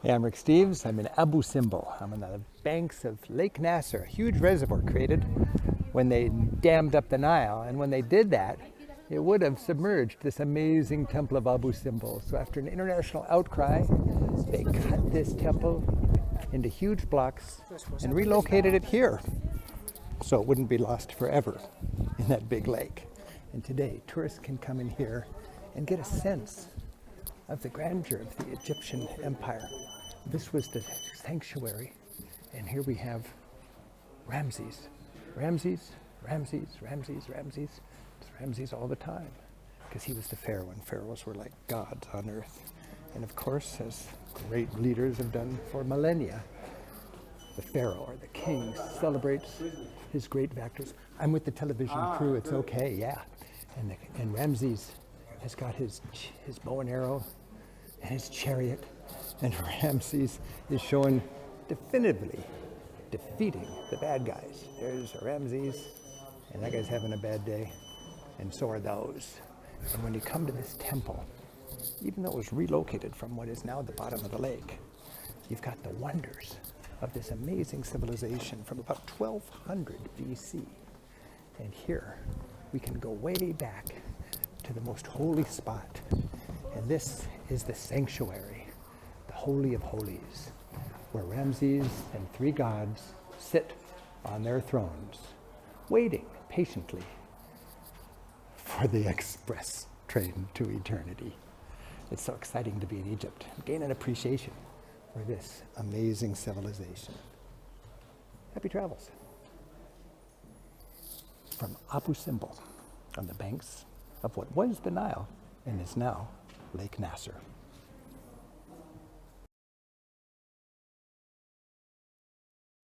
Hey, I'm Rick Steves. I'm in Abu Simbel. I'm on the banks of Lake Nasser, a huge reservoir created when they dammed up the Nile. And when they did that, it would have submerged this amazing Temple of Abu Simbel. So after an international outcry, they cut this temple into huge blocks and relocated it here so it wouldn't be lost forever in that big lake. And today, tourists can come in here and get a sense of the grandeur of the Egyptian Empire. This was the sanctuary, and here we have Ramses. Ramses, Ramses, Ramses, Ramses. It's Ramses all the time, because he was the pharaoh, and pharaohs were like gods on earth. And of course, as great leaders have done for millennia, the pharaoh or the king celebrates his great victories. I'm with the television crew, it's okay, yeah. And Ramses has got his bow and arrow and his chariot, and Ramses is showing definitively defeating the bad guys. There's Ramses, and that guy's having a bad day, and so are those. And when you come to this temple, even though it was relocated from what is now the bottom of the lake, you've got the wonders of this amazing civilization from about 1200 BC. And here we can go way back to the most holy spot. And this is the sanctuary, the Holy of Holies, where Ramses and three gods sit on their thrones, waiting patiently for the express train to eternity. It's so exciting to be in Egypt and gain an appreciation for this amazing civilization. Happy travels. From Abu Simbel on the banks of what was the Nile and is now Lake Nasser.